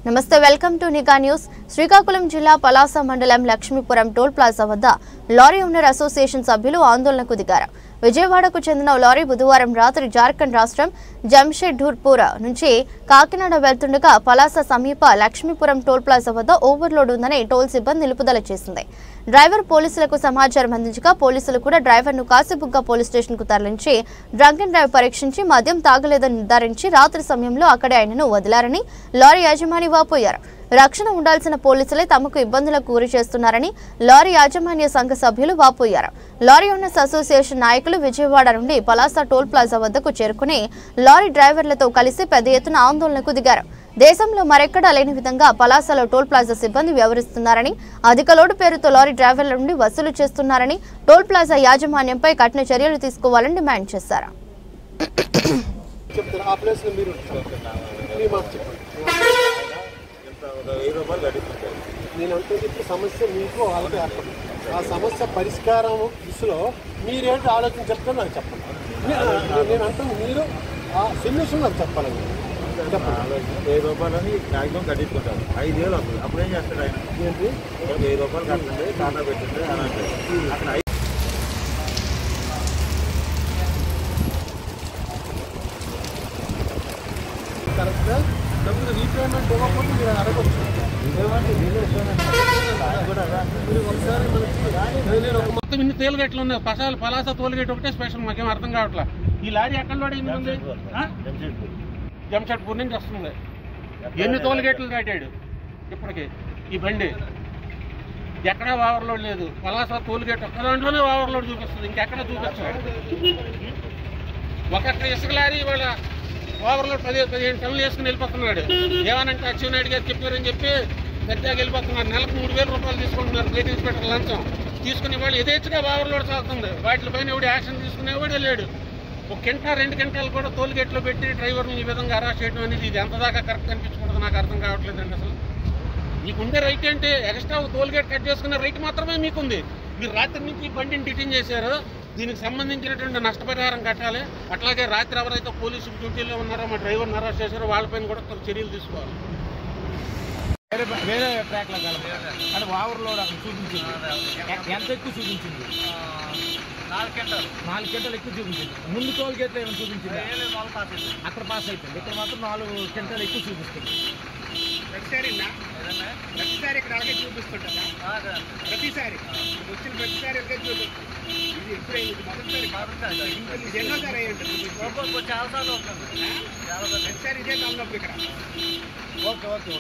నమస్తే welcome to నిఘా news. Srikakulam జిల్లా పలాస మండలం లక్ష్మీపురం టోల్ ప్లాజా వద్ద లారీ ఓనర్ అసోసియేషన్ సభ్యులు ఆందోళనకు దిగారు. విజయవాడకు చెందిన లారీ బుధవారం రాత్రి జార్ఖండ్ రాష్ట్రం జంషెడ్పూర్ నుంచి కాకినాడ వెళ్తుండగా పలాస సమీప లక్ష్మీపురం టోల్ ప్లాజా వద్ద ఓవర్లోడ్ ఉందని టోల్ సిబ్బంది నిలుపుదల చేసింది. డ్రైవర్ పోలీసులకు సమాచారం అందించగా పోలీసులు కూడా డ్రైవర్ను కాశీబుగ్గ పోలీస్ స్టేషన్కు తరలించి డ్రంక్ అండ్ డ్రైవ్ పరీక్షించి మద్యం తాగలేదని నిర్ధారించి రాత్రి సమయంలో అక్కడే ఆయనను వదిలారని లారీ యాజమాని వాపోయారు. రక్షణ ఉండాల్సిన పోలీసులే తమకు ఇబ్బందులకు గురి చేస్తున్నారని లారీ యాజమాన్య సంఘ సభ్యులు వాపోయారు. లారీ ఓనర్స్ అసోసియేషన్ నాయకులు విజయవాడ నుండి పలాస టోల్ ప్లాజా వద్దకు చేరుకుని లారీ డ్రైవర్లతో కలిసి పెద్ద ఎత్తున ఆందోళనకు దిగారు. దేశంలో మరెక్కడా లేని విధంగా పలాసలో టోల్ ప్లాజా సిబ్బంది వ్యవహరిస్తున్నారని, అధిక లోడు పేరుతో లారీ డ్రైవర్ల నుండి వసూలు చేస్తున్నారని, టోల్ ప్లాజా యాజమాన్యంపై కఠిన చర్యలు తీసుకోవాలని డిమాండ్ చేశారు. సమస్య మీకు వాళ్ళకి ఏర్పడింది. ఆ సమస్య పరిష్కారం దిశలో మీరేంటి ఆలోచన చెప్తే నాకు చెప్పండి. నేను అంటుంది మీరు ఆ సొల్యూషన్ నాకు చెప్పాలండి. 1000 రూపాయలని కాగితం కట్టించుకుంటారు. 5 వేలు వస్తుంది. అప్పుడు ఏం చేస్తాడు ఆయన? ఏంటి 1000 రూపాయలు కట్టండి, టాటా పెట్టండి అని అంటారు. అక్కడ కరెక్ట్గా డబ్బులు రీపేమెంట్ ఇవ్వకపోతే మీరు అడగచ్చు. మొత్తం ఇన్ని తోలుగేట్లు ఉన్నాయి. పలాస తోలుగేట్ ఒకటే స్పెషల్, మాకేం అర్థం కావట్లా. ఈ లారీ ఎక్కడ పడింది? జంషెడ్పూర్ నుంచి వస్తుంది. ఎన్ని తోలుగేట్లు దాటాడు ఇప్పటికి ఈ బండి? ఎక్కడా ఓవర్లోడ్ లేదు. పలాస తోలుగేట్ ఒక్క దాంట్లోనే ఓవర్లోడ్ చూపిస్తుంది, ఇంకెక్కడ చూపించాడు. ఒక ఇసుక లారీ ఇవాళ ఓవర్లోడ్ 15 టన్నులు వేసుకుని వెళ్ళిపోతున్నాడు. ఏమనంటే అచ్చెన్నాయుడు గారు చెప్పారని చెప్పి పెద్దగా వెళ్ళిపోతున్నారు. నెలకు 3000 రూపాయలు తీసుకుంటున్నారు ప్లేట్ ఇన్స్పెక్టర్ లంచం తీసుకుని. వాళ్ళు యథేచ్ఛగా ఓవర్లోడ్ సాగుతుంది. వాటిపైన ఎవడు యాక్షన్ తీసుకునేవాడే లేడు. 1 గంట 2 గంటలు కూడా టోల్గేట్లో పెట్టి డ్రైవర్ని ఈ విధంగా అరెస్ట్ చేయడం అనేది ఇది ఎంత దాకా కరెక్ట్ అనిపించకూడదు. నాకు అర్థం కావట్లేదండి. అసలు మీకుండే రైట్ అంటే ఎక్స్ట్రా టోల్గేట్ కట్ చేసుకునే రైట్ మాత్రమే మీకుంది. మీరు రాత్రి నుంచి ఈ బండిని డిటైన్ చేశారు. దీనికి సంబంధించినటువంటి నష్టపరిహారం కట్టాలి. అట్లాగే రాత్రి ఎవరైతే పోలీసు డ్యూటీలో ఉన్నారో మా డ్రైవర్ని అరెస్ట్ చేశారో వాళ్ళపైన కూడా చర్యలు తీసుకోవాలి. వేరే ట్రాక్లో కలప అంటే ఓవర్లోడ్ అక్కడ చూపించింది. ఎంత ఎక్కువ చూపించింది? 4 గంటలు ఎక్కువ చూపించింది. ముందు టోల్ గేట్లో ఏమైనా చూపించింది? అక్కడ పాస్ అయిపోయింది. ఇక్కడ మాత్రం 4 గంటలు ఎక్కువ చూపిస్తుంది. ప్రతిసారి ఇక్కడ అలాగే చూపిస్తుంటారా? ప్రతిసారి వచ్చిన ప్రతిసారి అలాగే చూపిస్తుంది. ఇది ఎప్పుడైంది? ఎన్నోసారి అయ్యి ఉంటుంది. చాలాసార్లు ఉంటుంది. ప్రతిసారి ఇదే తలనొప్పి ఇక్కడ. ఓకే.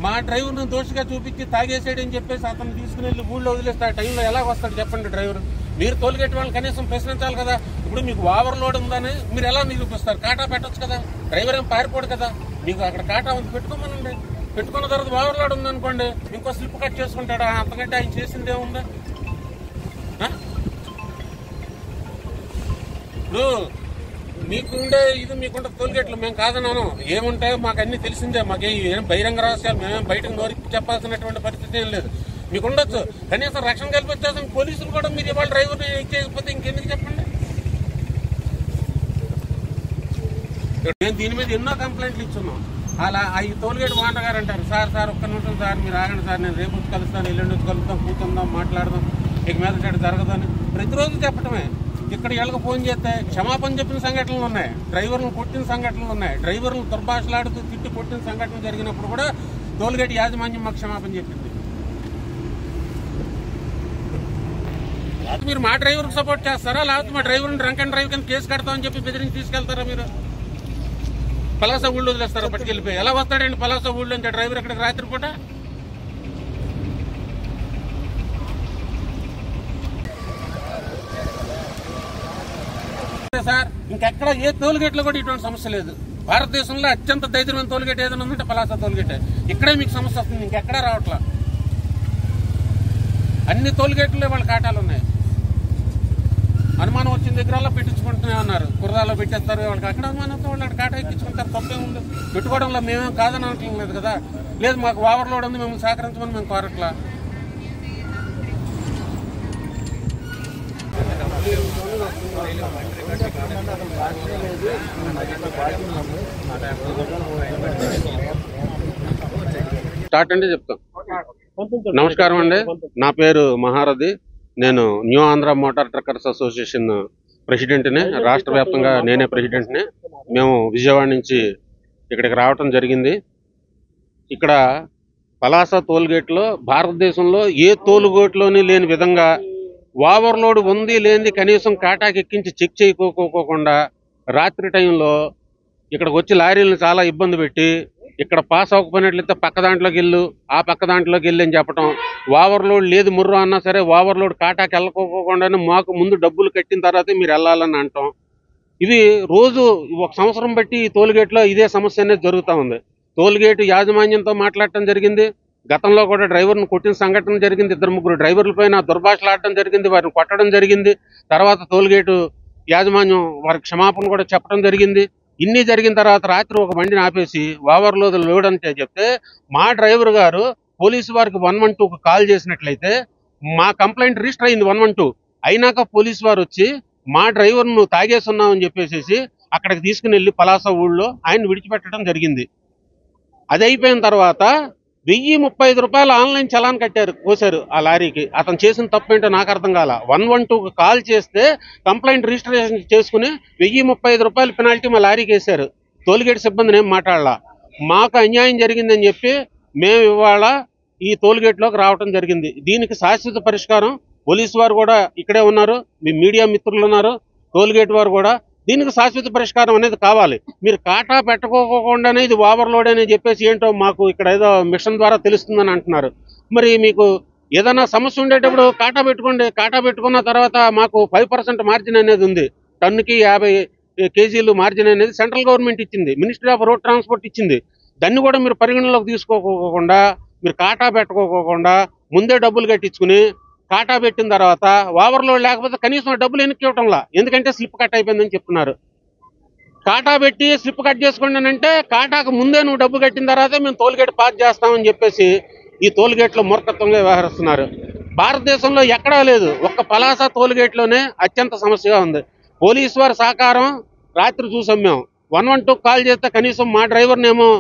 మా డ్రైవర్ను దోషిగా చూపించి తాగేసాడని చెప్పేసి అతను తీసుకుని వెళ్ళి ఊళ్ళో వదిలేస్తే ఆ టైంలో ఎలా వస్తాడు చెప్పండి డ్రైవర్? మీరు తోలుగేట్ వాళ్ళని కనీసం ప్రశ్నించాలి కదా. ఇప్పుడు మీకు ఓవర్లోడ్ ఉందని మీరు ఎలా నిరూపిస్తారు? కాటా పెట్టచ్చు కదా. డ్రైవర్ ఏం పారిపోడు కదా. మీకు అక్కడ కాటా ఉంది, పెట్టుకోమనండి. పెట్టుకున్న తర్వాత ఓవర్లోడ్ ఉందనుకోండి, ఇంకో స్లిప్ కట్ చేసుకుంటాడా? అంతకంటే ఆయన చేసిందే ఉందా? ఇప్పుడు మీకుండే ఇది మీకుంటే తోలుగేట్లు మేము కాదన్నాను. ఏముంటాయో మాకు అన్ని తెలిసిందే. మాకేం బహిరంగ రహస్యాలు మేమేం బయటకు నోరికి చెప్పాల్సినటువంటి పరిస్థితి ఏం లేదు. మీకు ఉండొచ్చు కనీసం రక్షణ కల్పించాల్సిన పోలీసులు కూడా మీరు ఇవాళ డ్రైవర్ని ఎక్కేయకపోతే ఇంకెందుకు చెప్పండి? మేము దీని మీద ఎన్నో కంప్లైంట్లు ఇచ్చున్నాం. అలా ఈ టోల్గేట్ ఓనర్ గారు అంటారు, సార్ ఒక్క నిమిషం సార్ మీరు ఆగండి సార్, నేను రేపు వచ్చి కలుస్తాను, ఎల్లుండి వచ్చి కలుస్తాం, కూర్చుందాం, మాట్లాడదాం, ఇక మీద జరగదని ప్రతిరోజు చెప్పటమే. ఇక్కడ వీళ్ళకి ఫోన్ చేస్తే క్షమాపణ చెప్పిన సంఘటనలు ఉన్నాయి, డ్రైవర్లను కొట్టిన సంఘటనలు ఉన్నాయి, డ్రైవర్లను దుర్భాషలాడుతూ తిట్టి కొట్టిన సంఘటనలు జరిగినప్పుడు కూడా టోల్గేట్ యాజమాన్యం మాకు క్షమాపణ చెప్పింది. మీరు మా డ్రైవర్కి సపోర్ట్ చేస్తారా, లేకపోతే మా డ్రైవర్ని డ్రంక్ అండ్ డ్రైవ్ కింద కేసు కడతామని చెప్పి బెదిరించి తీసుకెళ్తారా? మీరు పలాస ఊళ్ళో వదిలేస్తారా పట్టుకెళ్ళిపోయి? ఎలా వస్తాడండి పలాస ఊళ్ళో నుంచి డ్రైవర్ ఇక్కడికి రాత్రిపూట? సార్ ఇంకెక్కడ ఏ టోల్గేట్లో కూడా ఇటువంటి సమస్య లేదు. భారతదేశంలో అత్యంత దైర్యమైన టోల్గేట్ ఏదైనా ఉందంటే పలాస టోల్గేట్. ఇక్కడే మీకు సమస్య వస్తుంది, ఇంకెక్కడా రావట్లా. అన్ని టోల్గేట్లలో వాళ్ళ కాటాలు ఉన్నాయి. అనుమానం వచ్చిన దగ్గర పెట్టించుకుంటూనే ఉన్నారు. కుర్రాలో పెట్టేస్తారు. వాళ్ళకి అక్కడ అనుమానంతో వాళ్ళు అక్కడ కాటా ఎక్కించుకుంటారు. తప్పే ఉంది. పెట్టుకోవడంలో మేమేం కాదని అనట్లేదు కదా. లేదు మాకు ఓవర్లోడ్ ఉంది, మేము సహకరించమని మేము కోరట్లా. లేదు స్టార్ట్ అంటే చెప్తాం. నమస్కారం అండి, నా పేరు మహారథి. నేను new Andhra motor truckers association ప్రెసిడెంట్ని. రాష్ట్ర వ్యాప్తంగా నేనే ప్రెసిడెంట్ని. మేము విజయవాడ నుంచి ఇక్కడికి రావటం జరిగింది. ఇక్కడ పలాస టోల్గేట్లో భారతదేశంలో ఏ టోల్గేట్లోని లేని విధంగా ఓవర్లోడ్ ఉంది లేనిది కనీసం కాటాకి ఎక్కించి చెక్ చేయకోకుండా రాత్రి టైంలో ఇక్కడికి వచ్చి లారీలను చాలా ఇబ్బంది పెట్టి ఇక్కడ పాస్ అవ్వకపోయినట్లయితే పక్క దాంట్లోకి వెళ్ళు, ఆ పక్క దాంట్లోకి వెళ్ళి అని చెప్పడం. ఓవర్లోడ్ లేదు ముర్రు అన్నా సరే ఓవర్లోడ్ కాటాకి వెళ్ళకోకుండానే మాకు ముందు డబ్బులు కట్టిన తర్వాతే మీరు వెళ్ళాలని అంటాం. ఇది రోజు 1 సంవత్సరం బట్టి ఈ టోల్గేట్లో ఇదే సమస్య అనేది జరుగుతూ ఉంది. టోల్గేట్ యాజమాన్యంతో మాట్లాడటం జరిగింది. గతంలో కూడా డ్రైవర్ను కొట్టిన సంఘటన జరిగింది. 2-3 డ్రైవర్ల పైన దుర్భాషలాడటం జరిగింది, వారిని కొట్టడం జరిగింది. తర్వాత టోల్గేటు యాజమాన్యం వారికి క్షమాపణ కూడా చెప్పడం జరిగింది. ఇన్ని జరిగిన తర్వాత రాత్రి ఒక బండిని ఆపేసి ఓవర్లోడ్ లోడ్ అంటే చెప్తే మా డ్రైవర్ గారు పోలీసు వారికి 112కు కాల్ చేసినట్లయితే మా కంప్లైంట్ రిజిస్టర్ అయింది 112. అయినాక పోలీసు వారు వచ్చి మా డ్రైవర్ను తాగేస్తున్నామని చెప్పేసి అక్కడికి తీసుకుని వెళ్ళి పలాస ఊళ్ళో ఆయన విడిచిపెట్టడం జరిగింది. అది అయిపోయిన తర్వాత 1035 రూపాయలు ఆన్లైన్ చలాన్ కోసారు ఆ లారీకి. అతను చేసిన తప్పేంటో నాకు అర్థం కాల. 112కు కాల్ చేస్తే కంప్లైంట్ రిజిస్ట్రేషన్ చేసుకుని 1035 రూపాయలు పెనాల్టీ మా లారీకి వేశారు. టోల్గేట్ సిబ్బందిని ఏం మాట్లాడాల. మాకు అన్యాయం జరిగిందని చెప్పి మేము ఇవాళ ఈ టోల్గేట్లోకి రావడం జరిగింది. దీనికి శాశ్వత పరిష్కారం పోలీసు వారు కూడా ఇక్కడే ఉన్నారు, మీ మీడియా మిత్రులు ఉన్నారు, టోల్గేట్ వారు కూడా దీనికి శాశ్వత పరిష్కారం అనేది కావాలి. మీరు కాటా పెట్టుకోకుండానే ఇది ఓవర్లోడ్ అని చెప్పేసి ఏంటో మాకు ఇక్కడ ఏదో మిషన్ ద్వారా తెలుస్తుందని అంటున్నారు. మరి మీకు ఏదైనా సమస్య ఉండేటప్పుడు కాటా పెట్టుకోండి. కాటా పెట్టుకున్న తర్వాత మాకు 5% మార్జిన్ అనేది ఉంది. టన్నుకి 50 కేజీలు మార్జిన్ అనేది సెంట్రల్ గవర్నమెంట్ ఇచ్చింది, మినిస్ట్రీ ఆఫ్ రోడ్ ట్రాన్స్పోర్ట్ ఇచ్చింది. దాన్ని కూడా మీరు పరిగణలోకి తీసుకోకుండా మీరు కాటా పెట్టుకోకుండా ముందే డబ్బులు కట్టించుకుని కాటా పెట్టిన తర్వాత ఓవర్లోడ్ లేకపోతే కనీసం డబ్బులు వెనక్కి ఇవ్వటంలా. ఎందుకంటే స్లిప్ కట్ అయిపోయిందని చెప్తున్నారు. కాటా పెట్టి స్లిప్ కట్ చేసుకోండి అని అంటే కాటాకు ముందే నువ్వు డబ్బు కట్టిన తర్వాతే మేము టోల్గేట్ పాస్ చేస్తామని చెప్పేసి ఈ టోల్గేట్లో మూర్ఖత్వంగా వ్యవహరిస్తున్నారు. భారతదేశంలో ఎక్కడా లేదు, ఒక్క పలాస టోల్గేట్లోనే అత్యంత సమస్యగా ఉంది. పోలీసు వారి సహకారం రాత్రి చూసాం మేము. 112 కాల్ చేస్తే కనీసం మా డ్రైవర్నేమో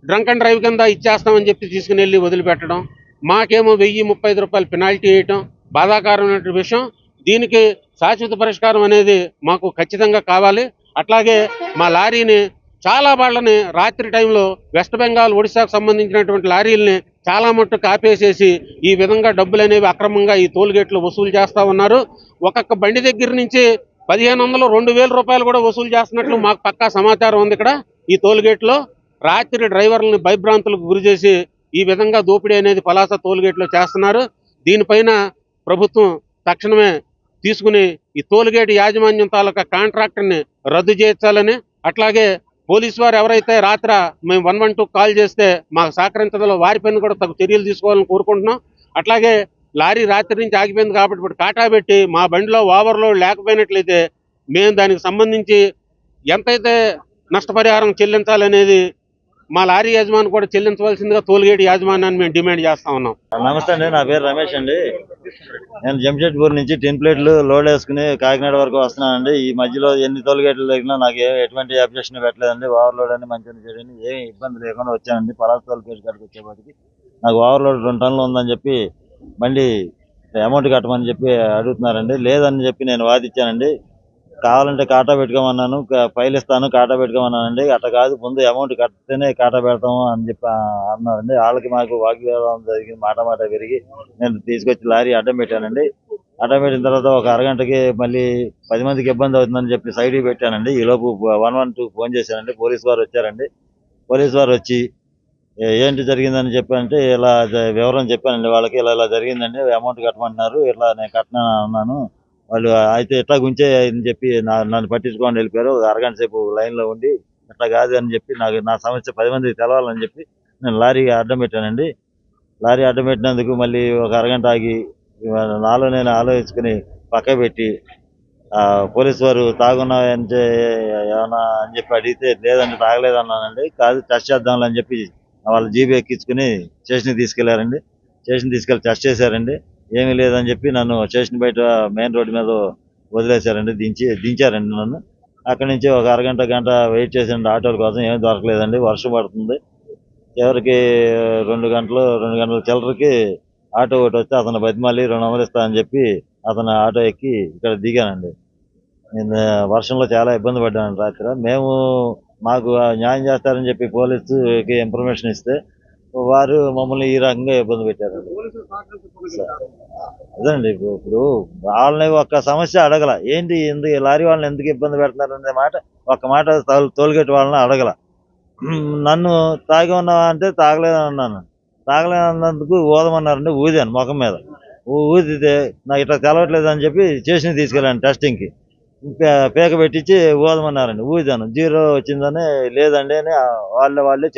డ్రంక్ అండ్ డ్రైవ్ కింద ఇచ్చేస్తామని చెప్పి తీసుకుని వెళ్ళి వదిలిపెట్టడం, మాకేమో 1035 రూపాయలు పెనాల్టీ వేయటం బాధాకరమైన విషయం. దీనికి శాశ్వత పరిష్కారం అనేది మాకు ఖచ్చితంగా కావాలి. అట్లాగే మా లారీని చాలా వాళ్ళని రాత్రి టైంలో వెస్ట్ బెంగాల్, ఒడిశాకు సంబంధించినటువంటి లారీలని చాలా మట్టుకు ఆపేసేసి ఈ విధంగా డబ్బులు అనేవి అక్రమంగా ఈ టోల్గేట్లో వసూలు చేస్తూ ఉన్నారు. ఒక్కొక్క బండి దగ్గర నుంచి 1500, 2000 రూపాయలు కూడా వసూలు చేస్తున్నట్లు మాకు పక్కా సమాచారం ఉంది. ఇక్కడ ఈ టోల్గేట్లో రాత్రి డ్రైవర్లను భయభ్రాంతులకు గురి చేసి ఈ విధంగా దోపిడీ అనేది పలాస టోల్గేట్లో చేస్తున్నారు. దీనిపైన ప్రభుత్వం తక్షణమే తీసుకుని ఈ టోల్గేట్ యాజమాన్యం తాలూకా కాంట్రాక్టర్ని రద్దు చేయించాలని, అట్లాగే పోలీసు వారు ఎవరైతే రాత్రి మేము 112 కాల్ చేస్తే మాకు సహకరించడంలో వారిపైన కూడా తగు చర్యలు తీసుకోవాలని కోరుకుంటున్నాం. అట్లాగే లారీ రాత్రి నుంచి ఆగిపోయింది కాబట్టి ఇప్పుడు కాటా పెట్టి మా బండిలో ఓవర్లోడ్ లేకపోయినట్లయితే మేము దానికి సంబంధించి ఎంతైతే నష్టపరిహారం చెల్లించాలనేది మా లారీ యజమాని కూడా చెల్లించవలసిందిగా టోల్గేట్ యాజమాన్యాన్ని మేము డిమాండ్ చేస్తా ఉన్నాం. నమస్తే అండి, నా పేరు రమేష్ అండి. నేను జంషెడ్పూర్ నుంచి 10 ప్లేట్లు లోడ్ వేసుకుని కాకినాడ వరకు వస్తున్నానండి. ఈ మధ్యలో ఎన్ని టోల్గేట్లు తగినా నాకు ఎటువంటి అబ్జెక్షన్ పెట్టలేదండి. ఓవర్లోడ్ అని మంచిగా చేయడానికి ఏమి ఇబ్బంది లేకుండా వచ్చానండి. పలాస టోల్గేట్ కాడికి వచ్చేప్పటికి నాకు ఓవర్లోడ్ 2 టన్నులు ఉందని చెప్పి బండి అమౌంట్ కట్టమని చెప్పి అడుగుతున్నారండి. లేదని చెప్పి నేను వాదించానండి. కావాలంటే కాటా పెట్టుకోమన్నాను, ఫైల్ ఇస్తాను కాటా పెట్టుకోమన్నానండి. అట్లా కాదు, ముందు అమౌంట్ కడితేనే కాటా పెడతాము అని చెప్పి అన్నారండి. వాళ్ళకి మాకు వాగ్వివాదం జరిగింది, మాట పెరిగి నేను తీసుకొచ్చి లారీ అడ్డం పెట్టానండి. అడ్డం పెట్టిన తర్వాత ఒక అరగంటకి మళ్ళీ 10 మందికి ఇబ్బంది అవుతుందని చెప్పి సైడ్కి పెట్టానండి. ఈలోపు 112 ఫోన్ చేశానండి. పోలీసు వారు వచ్చారండి. పోలీసు వారు వచ్చి ఏంటి జరిగిందని చెప్పంటే ఇలా వివరం చెప్పానండి వాళ్ళకి. ఇలా జరిగిందండి, అమౌంట్ కట్టమంటున్నారు, ఇట్లా నేను కట్టినా అన్నాను. వాళ్ళు అయితే ఎట్లా గుంచే అని చెప్పి నన్ను పట్టించుకోండి వెళ్ళిపోయారు. ఒక అరగంట సేపు లైన్లో ఉండి ఎట్లా కాదు అని చెప్పి నా సమస్య 10 మందికి తెలవాలని చెప్పి నేను లారీ అడ్డం పెట్టానండి. లారీ అడ్డం పెట్టినందుకు మళ్ళీ ఒక అరగంట ఆగి నాలో నేను ఆలోచించుకుని పక్క పెట్టి పోలీసు వారు తాగున్నాయంటే ఏమన్నా అని చెప్పి అడిగితే లేదండి తాగలేదన్నానండి. కాదు టెస్ట్ చేద్దాంలే అని చెప్పి వాళ్ళు జీబీ ఎక్కించుకుని స్టేషన్కి తీసుకెళ్లారండి. స్టేషన్ తీసుకెళ్ళి టెస్ట్ చేశారండి. ఏమీ లేదని చెప్పి నన్ను స్టేషన్ బయట మెయిన్ రోడ్డు మీద వదిలేశారండి. దించారండి నన్ను. అక్కడి నుంచి ఒక అరగంట గంట వెయిట్ చేసానండి ఆటోల కోసం. ఏమీ దొరకలేదండి, వర్షం పడుతుంది. చివరికి 2 గంటల చిల్లరకి ఆటో ఒకటి వస్తే అతను బతిమాలి 200 ఇస్తా అని చెప్పి అతను ఆటో ఎక్కి ఇక్కడ దిగానండి. నేను వర్షంలో చాలా ఇబ్బంది పడ్డాను రాత్రి. మాకు న్యాయం చేస్తారని చెప్పి పోలీసుకి ఇన్ఫర్మేషన్ ఇస్తే వారు మమ్మల్ని ఈ రకంగా ఇబ్బంది పెట్టారండి. అదండి ఇప్పుడు వాళ్ళని ఒక్క సమస్య అడగల. ఏంటి ఎందుకు లారీ వాళ్ళని ఎందుకు ఇబ్బంది పెడుతున్నారు అనే ఒక్క మాట టోల్గేట్ వాళ్ళని అడగల. నన్ను తాగి ఉన్నావా అంటే తాగలేదని అన్నాను. తాగలేదన్నందుకు ఊదమన్నారండి. ఊదాను ముఖం మీద. ఊదితే నాకు ఇట్లా తెలవట్లేదు అని చెప్పి స్టేషన్కి తీసుకెళ్ళాను టెస్టింగ్కి. పేక పెట్టించి ఊదమన్నారండి. ఊదాను 0 వచ్చిందని. లేదండి అని వాళ్ళే